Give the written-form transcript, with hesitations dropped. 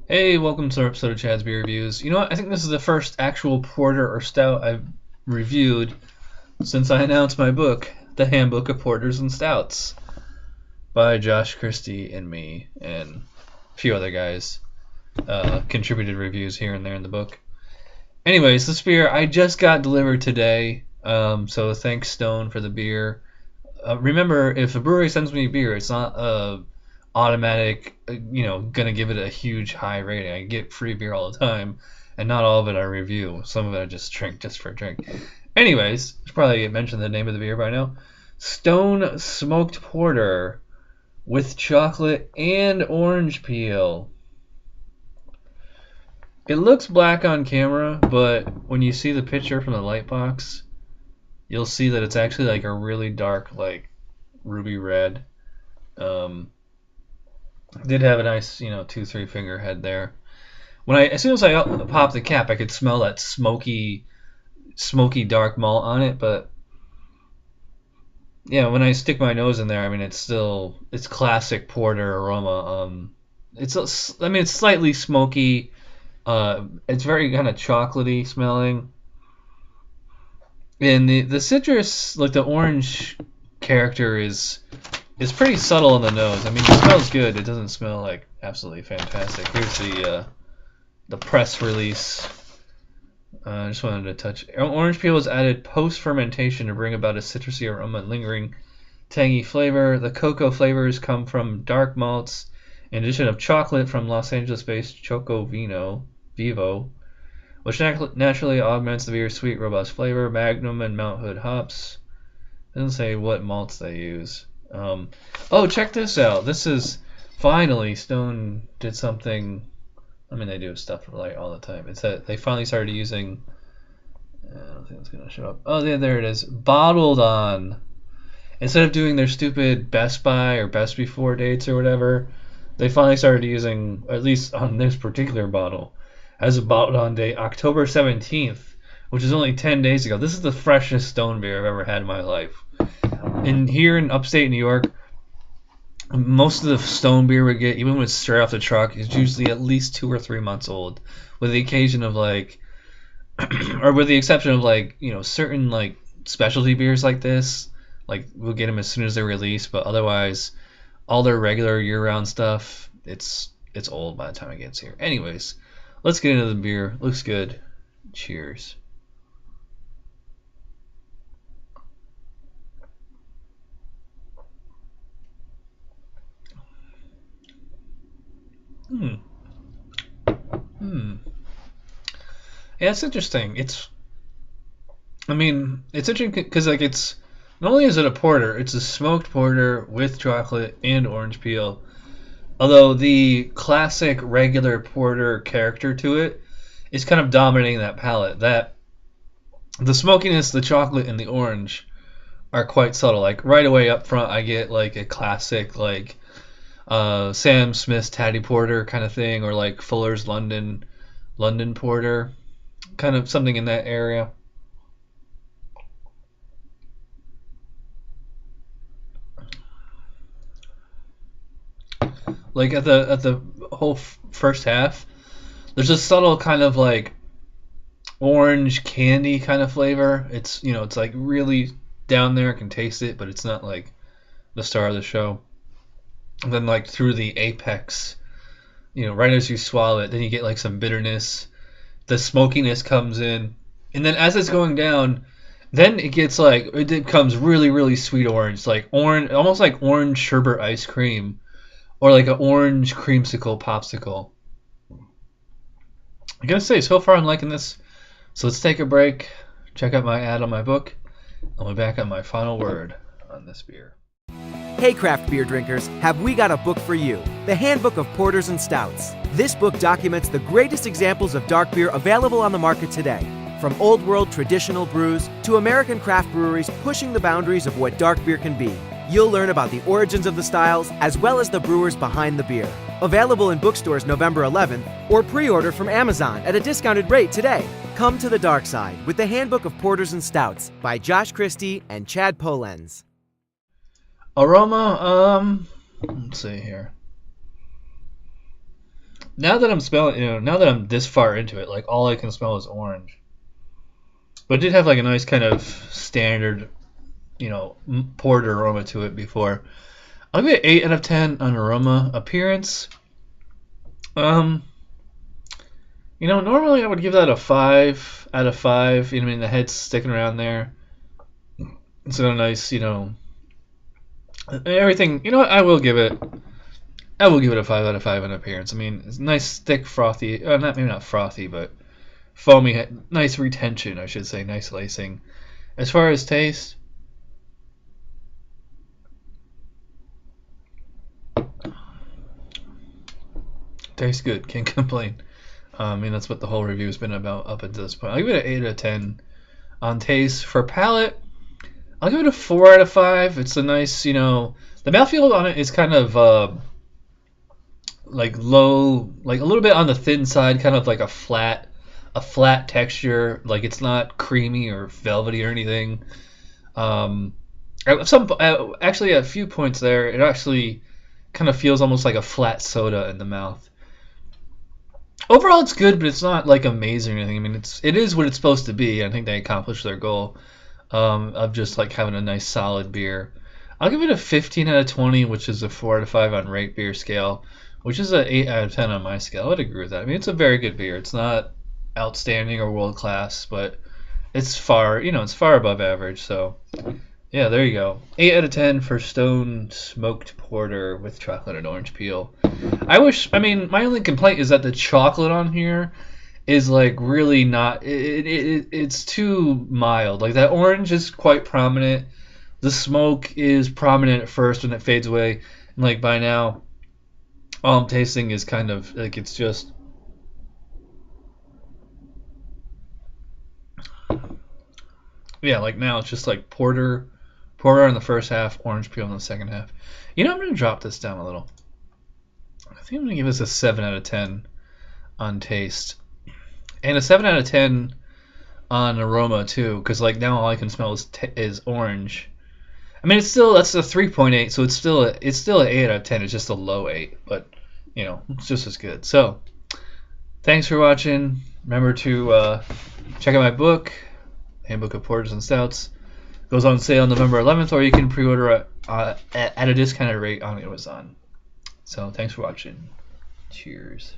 Hey, welcome to our episode of Chad's Beer Reviews. You know what? I think this is the first actual porter or stout I've reviewed since I announced my book, The Handbook of Porters and Stouts, by Josh Christie and me, and a few other guys contributed reviews here and there in the book. Anyways, this beer I just got delivered today, so thanks Stone for the beer. Remember, if a brewery sends me beer, it's not automatic, gonna give it a huge high rating. I get free beer all the time, and not all of it I review. Some of it I just drink just for a drink. Anyways, I should probably mention the name of the beer by now. Stone Smoked Porter with chocolate and orange peel. It looks black on camera, but when you see the picture from the light box, you'll see that it's actually like a really dark, like ruby red. Did have a nice, 2-3 finger head there. As soon as I popped the cap, I could smell that smoky dark malt on it. But yeah, when I stick my nose in there, I mean, it's classic porter aroma. It's slightly smoky. It's very kind of chocolatey smelling, and the citrus, like the orange character, is pretty subtle on the nose. I mean, it smells good. It doesn't smell like absolutely fantastic. Here's the press release. I just wanted to touch. Orange peel was added post-fermentation to bring about a citrusy aroma and lingering tangy flavor. The cocoa flavors come from dark malts, in addition of chocolate from Los Angeles-based Choco Vivo, which naturally augments the beer's sweet, robust flavor. Magnum and Mount Hood hops. Doesn't say what malts they use. Oh, check this out. This is finally Stone did something. I mean, they do stuff like all the time. It's that they finally started using. I don't think it's gonna show up. Oh, yeah, there it is. Bottled on. Instead of doing their stupid Best By or Best Before dates or whatever, they finally started using, at least on this particular bottle, as a bottled on date, October 17th, which is only 10 days ago. This is the freshest Stone beer I've ever had in my life. And here in upstate New York, most of the Stone beer we get, even when it's straight off the truck, is usually at least 2 or 3 months old, with the occasion of or with the exception of certain specialty beers like this, like we'll get them as soon as they're released, but otherwise, all their regular year-round stuff, it's old by the time it gets here. Anyways, let's get into the beer. Looks good. Cheers. Yeah, it's interesting. It's interesting because it's not only is it a porter, it's a smoked porter with chocolate and orange peel. Although the classic regular porter character to it is kind of dominating that palate. That the smokiness, the chocolate, and the orange are quite subtle. Like right away up front, I get like a classic Sam Smith's Taddy Porter kind of thing, or like Fuller's London Porter, kind of something in that area. Like at the whole first half, there's a subtle kind of like orange candy kind of flavor. It's it's like really down there. I can taste it, but it's not like the star of the show. And then like through the apex, right as you swallow it, then you get like some bitterness. The smokiness comes in, and then as it's going down, then it becomes really, really sweet orange, like orange, almost like orange sherbet ice cream, or like an orange creamsicle popsicle. I gotta say, so far I'm liking this. So let's take a break, check out my ad on my book. I'll be back on my final word on this beer. Hey craft beer drinkers, have we got a book for you? The Handbook of Porters and Stouts. This book documents the greatest examples of dark beer available on the market today. From old world traditional brews to American craft breweries pushing the boundaries of what dark beer can be. You'll learn about the origins of the styles as well as the brewers behind the beer. Available in bookstores November 11th or pre-order from Amazon at a discounted rate today. Come to the dark side with the Handbook of Porters and Stouts by Josh Christie and 𝗏𝗏𝗍𝗏. Aroma, let's see here. now that I'm smelling, now that I'm this far into it, like all I can smell is orange. But it did have like a nice kind of standard, porter aroma to it before. I'll give it 8 out of 10 on aroma. Appearance, normally I would give that a 5 out of 5. The head's sticking around there. It's got a nice, everything. What? I will give it a 5 out of 5 on appearance. It's nice, thick, frothy. Maybe not frothy, but foamy. Nice retention, I should say. Nice lacing. As far as taste, tastes good. Can't complain. That's what the whole review has been about up until this point. I'll give it an 8 out of 10 on taste. For palate, I'll give it a 4 out of 5. It's a nice, the mouthfeel on it is kind of like low, like a little bit on the thin side, kind of like a flat texture. Like it's not creamy or velvety or anything. Actually, at a few points there, it actually kind of feels almost like a flat soda in the mouth. Overall, it's good, but it's not like amazing or anything. It is what it's supposed to be. I think they accomplished their goal of just like having a nice solid beer. I'll give it a 15 out of 20, which is a 4 out of 5 on rauchbier scale, which is an 8 out of 10 on my scale. I would agree with that. It's a very good beer. It's not outstanding or world class, but it's far above average. So yeah, there you go. 8 out of 10 for Stone Smoked Porter with chocolate and orange peel. My only complaint is that the chocolate on here is like really not. It's too mild. Like that orange is quite prominent. The smoke is prominent at first and it fades away. And like by now, all I'm tasting is kind of like it's just. Yeah, like now it's just like porter in the first half, orange peel in the second half. I'm going to drop this down a little. I think I'm going to give this a 7 out of 10 on taste. And a 7 out of 10 on aroma too, because like now all I can smell is orange. That's a 3.8, so it's still an 8 out of 10. It's just a low 8, but it's just as good. So thanks for watching. Remember to check out my book, Handbook of Porters and Stouts. It goes on sale November 11th, or you can pre-order it at a discounted rate on Amazon. So thanks for watching. Cheers.